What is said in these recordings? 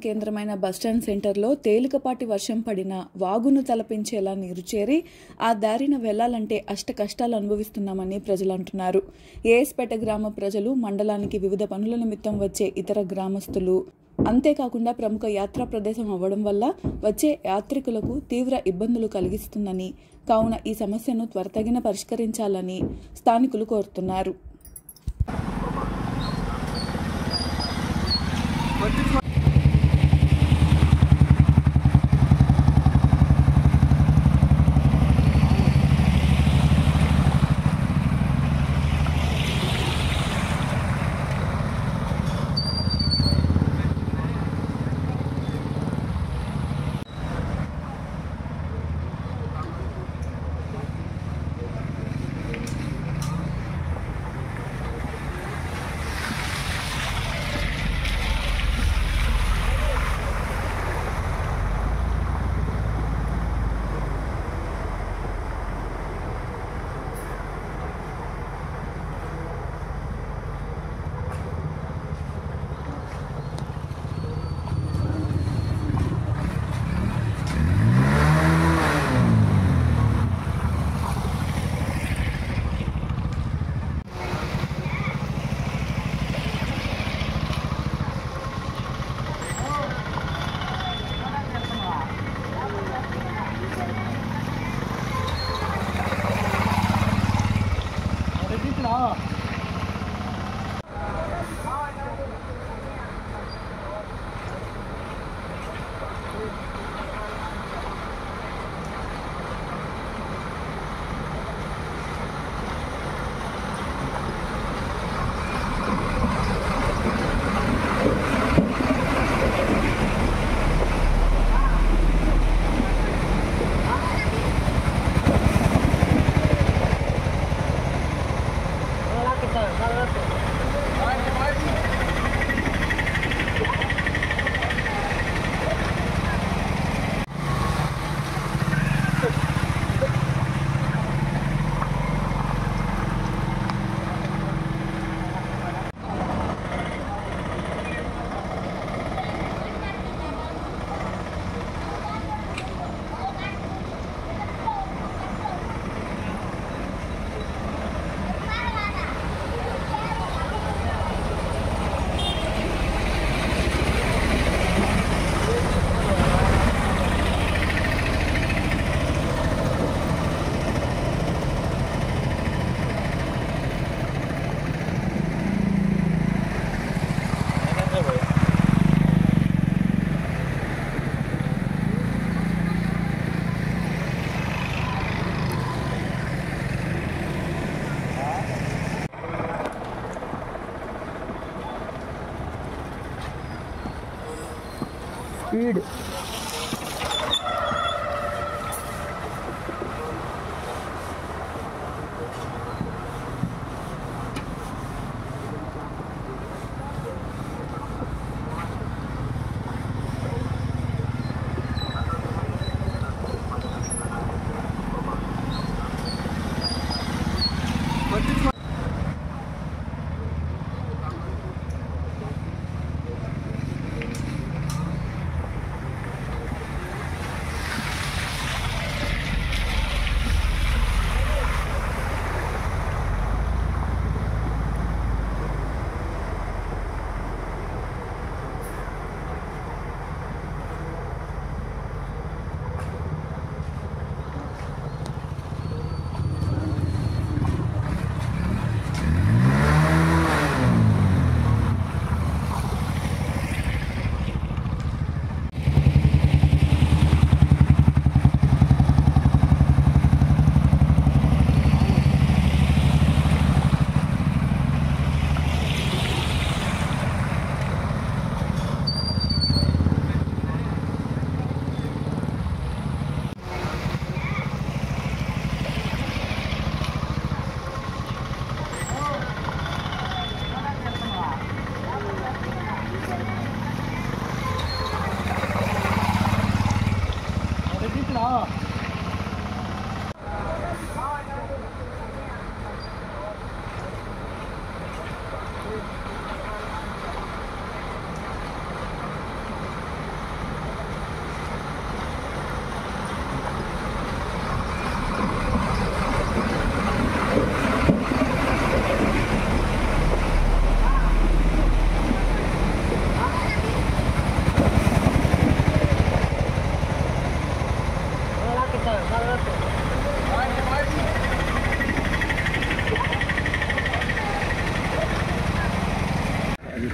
కేంద్రమైన బస్టాండ్ సెంటర్లో తేలికపాటి వర్షం పడినా వాగును తలపించేలా నీరు చేరి ఆ దారిన వెళ్లాలంటే అష్ట కష్టాలు అనుభవిస్తున్నామని ప్రజలు అంటున్నారు. ఏఎస్పేట గ్రామ ప్రజలు, మండలానికి వివిధ పనుల నిమిత్తం వచ్చే ఇతర గ్రామస్తులు, అంతేకాకుండా ప్రముఖ యాత్రా ప్రదేశం అవ్వడం వల్ల వచ్చే యాత్రికులకు తీవ్ర ఇబ్బందులు కలిగిస్తుందని, కావున ఈ సమస్యను త్వరితగిన పరిష్కరించాలని స్థానికులు కోరుతున్నారు. స్పీడ్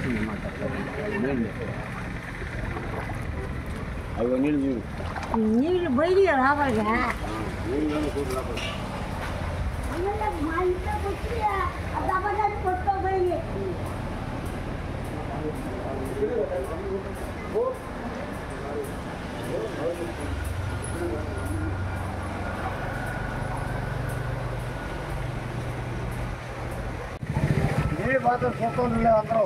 వచ్చిందన్నమాట. అవి నీళ్ళు బయలు రావాలి నీళ్ళు మాత్రం చూస్తూ లేదు అందరూ.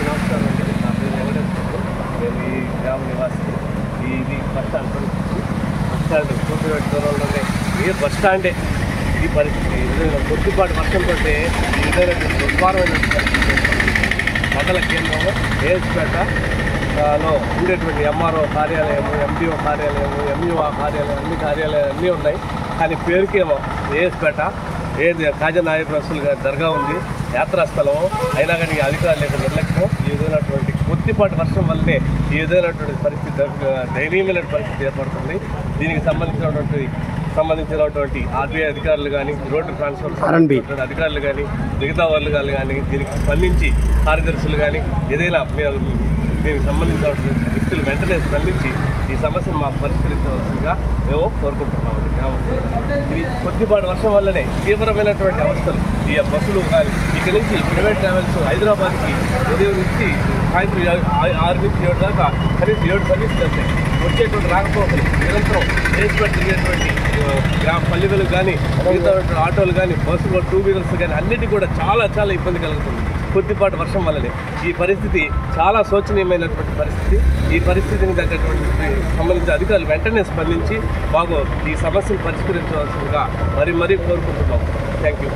నమస్కారం అండి. నా పేరు వెంకటేశ్వర. నేను ఈ గ్రామ నివాసి. ఇది బస్ స్టాండ్ కూతురుపేట దూరంలోనే ఏ బస్ స్టాండే ఈ పరిస్థితి. కొద్దిపాటి వర్షంతో ఈ విధంగా దుర్మారమైన పరిస్థితి. మండల కేంద్రంలో ఏఎస్పేటలో ఉండేటువంటి ఎంఆర్ఓ కార్యాలయము, ఎండిఓ కార్యాలయము, ఎంఈఓ కార్యాలయం, అన్ని కార్యాలయాలు అన్నీ ఉన్నాయి. కానీ పేరుకేమో ఏఎస్పేట ఏది ఖాజా నాయబ్ రసూల్ గారి దర్గా ఉంది, యాత్రాస్థలం. అయినా కానీ అధికారుల యొక్క నిర్లక్ష్యం, ఈ విధమైనటువంటి కొద్దిపాటి వర్షం వల్లనే ఈ విధమైనటువంటి పరిస్థితి, దయనీయమైన పరిస్థితి ఏర్పడుతుంది. దీనికి సంబంధించినటువంటి ఆర్బీఐ అధికారులు కానీ, రోడ్డు ట్రాన్స్పోర్ట్ అధికారులు కానీ, మిగతా వాళ్ళు కానీ దీనికి స్పందించి కార్యదర్శులు కానీ ఏదైనా దీనికి సంబంధించినటువంటి వ్యక్తులు వెంటనే స్పందించి ఈ సమస్యను మాకు పరిష్కరించవలసిందిగా మేము కోరుకుంటున్నాము. ఇది కొద్దిపాటి వర్షం వల్లనే తీవ్రమైనటువంటి అవస్థలు. ఈ బస్సులు కానీ ఇక్కడి నుంచి ప్రైవేట్ ట్రావెల్స్ హైదరాబాద్కి ఉదయం నుంచి సాయంత్రం 6 నుంచి 7 దాకా కనీసం 7 సర్వీసులు వస్తాయి. వచ్చేటువంటి రాకపోకలు నిరంతరం ఏర్పాటు తిరిగేటువంటి పల్లె వెలుగు కానీ, మిగతా ఆటోలు కానీ, బస్సులు, 2 వీలర్స్ కానీ అన్నిటికీ కూడా చాలా చాలా ఇబ్బంది కలుగుతుంది కొద్దిపాటి వర్షం వల్లనే. ఈ పరిస్థితి చాలా శోచనీయమైనటువంటి పరిస్థితి. ఈ పరిస్థితిని తగ్గటువంటి సంబంధించిన అధికారులు వెంటనే స్పందించి మాకు ఈ సమస్యను పరిష్కరించవలసిందిగా మరీ కోరుకుంటున్నాం. Thank you.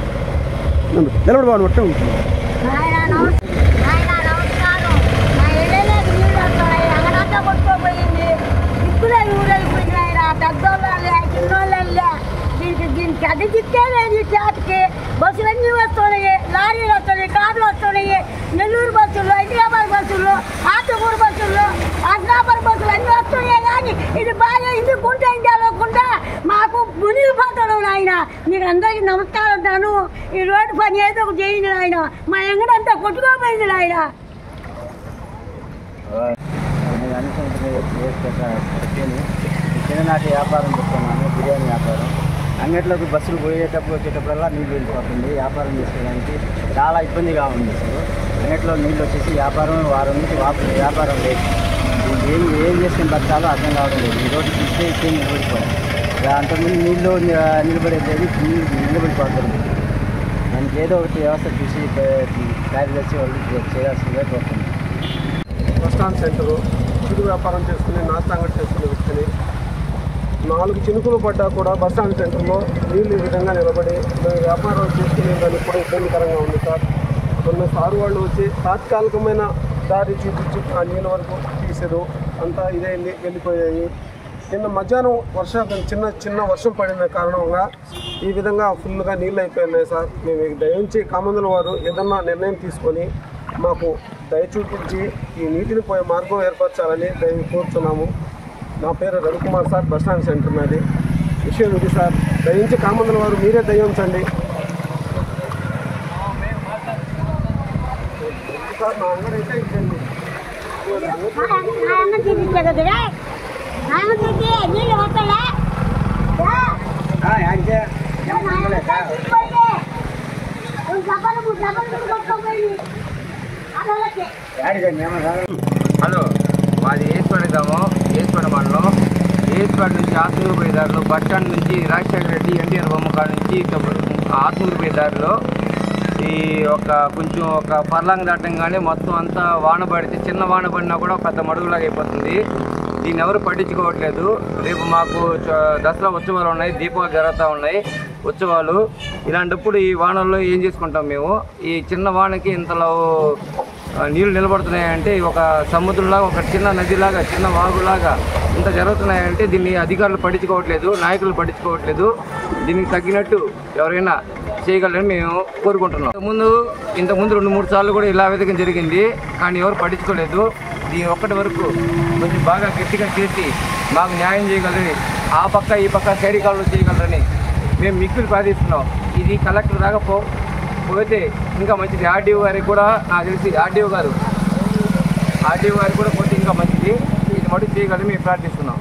దీనికి అది దిక్కేది చేతికి బస్సులన్నీ వస్తున్నాయి, లారీలు వస్తున్నాయి, కార్లు వస్తున్నాయి, నెల్లూరు బస్సులు, హైదరాబాద్ బస్సులు, ఆటూరు బస్సులు, అగ్నాపర్ బస్సులు అన్నీ వస్తున్నాయి. కానీ ఇది బాగా ఇది గుంట ఇండియాలోకుండా మాకు మునిగిపోతాడు ఆయన. మీకు అందరికీ నమస్కారం. తాను ఈ రోడ్డు పని ఏదో ఒక చేయండి ఆయన. మా ఎంగడంతా కొట్టుకోపోయింది ఆయన. చిన్ననాటి వ్యాపారం చెప్తున్నాను, బిర్యానీ వ్యాపారం. అంగట్లోకి బస్సులు పోయేటప్పుడు వచ్చేటప్పుడల్లా నీళ్ళు వెళ్ళిపోతుంది. వ్యాపారం చేసుకోవడానికి చాలా ఇబ్బందిగా ఉంది. అసలు అంగట్లో నీళ్ళు వచ్చేసి వారం నుంచి వ్యాపారం లేదు. ఏం చేసుకుని బతకాలో అర్థం కావడం లేదు. ఈ రోజు చూస్తే ఇచ్చే నిలబడిపోయాం. అంతకుముందు నీళ్ళు నిలబడేది నిలబడిపోతుంది. దానికి ఏదో ఒకటి వ్యవస్థ చూసి కార్యదర్శి వాళ్ళు చేయాల్సిందిగా కోరుతుంది. బస్ స్టాండ్ సెంటరు చిరు వ్యాపారం చేసుకుని నాస్తంగట్ చేసుకునే వ్యక్తిని 4 చినుకులు పడ్డా కూడా బస్ స్టాండ్ సెంటర్లో నీళ్ళు ఈ విధంగా నిలబడి మేము వ్యాపారం చేసుకునే దానికి కూడా ఇబ్బందికరంగా ఉంది సార్. కొన్నిసార్లు వాళ్ళు వచ్చి తాత్కాలికమైన దారి చూపించి ఆ నీళ్ళ వరకు తీసారు. అంతా ఇదైంది, వెళ్ళిపోయాయి. నిన్న మధ్యాహ్నం చిన్న వర్షం పడిన కారణంగా ఈ విధంగా ఫుల్గా నీళ్ళు అయిపోయినాయి సార్. మేము దయించి కామందుల వారు ఏదన్నా నిర్ణయం తీసుకొని మాకు దయ చూపించి ఈ నీటిని పోయే మార్గం ఏర్పరచాలని దయ కోరుతున్నాము. నా పేరు రవికుమార్ సార్, బస్టాండ్ సెంటర్ నాది. విషయం ఇది సార్. దయించి కామందుల వారు మీరే దయించండి సార్. నా అంగడైతే ఇచ్చండి. హలో, మాది ఏసుపేట గ్రామం, ఏసుపేట మండలం. ఏసుపేట నుంచి ఆత్మూరు పోయే దారిలో బస్ స్టాండ్ నుంచి రాజశేఖర రెడ్డి ఎన్టీఆర్ బొమ్మ కాడ నుంచి ఆత్మూరు పోయే దారిలో ఈ కొంచెం ఒక పర్లాంగ్ దాటంగానే మొత్తం అంతా వాన పడితే, చిన్న వాన పడినా కూడా పెద్ద మడుగులాగా అయిపోతుంది. దీన్ని ఎవరు పట్టించుకోవట్లేదు. రేపు మాకు దసరా ఉత్సవాలు ఉన్నాయి, దీపావళి జరుగుతూ ఉన్నాయి ఉత్సవాలు. ఇలాంటప్పుడు ఈ వానల్లో ఏం చేసుకుంటాం మేము? ఈ చిన్న వానకి ఇంతలో నీళ్ళు నిలబడుతున్నాయంటే ఒక సముద్రంలాగా, ఒక చిన్న నదిలాగా, చిన్న వాగులాగా ఇంత జరుగుతున్నాయంటే దీన్ని అధికారులు పట్టించుకోవట్లేదు, నాయకులు పట్టించుకోవట్లేదు. దీనికి తగ్గినట్టు ఎవరైనా చేయగలరని మేము కోరుకుంటున్నాం. ఇంతకుముందు 2-3 సార్లు కూడా ఇలా వెతకడం జరిగింది, కానీ ఎవరు పట్టించుకోలేదు. దీని ఒక్కటి వరకు కొంచెం బాగా గట్టిగా చేసి మాకు న్యాయం చేయగలరని, ఆ పక్క ఈ పక్క సైడ్ కాలువలు చేయగలరని మేము మిక్కులు ప్రార్థిస్తున్నాం. ఇది కలెక్టర్ దాకా పోతే ఇంకా మంచిది. ఆర్డీఓ గారికి కూడా నాకు తెలిసి ఆర్డీఓ గారు కూడా పోతే ఇంకా మంచిది. ఇది మటుకు చేయగలని మేము ప్రార్థిస్తున్నాం.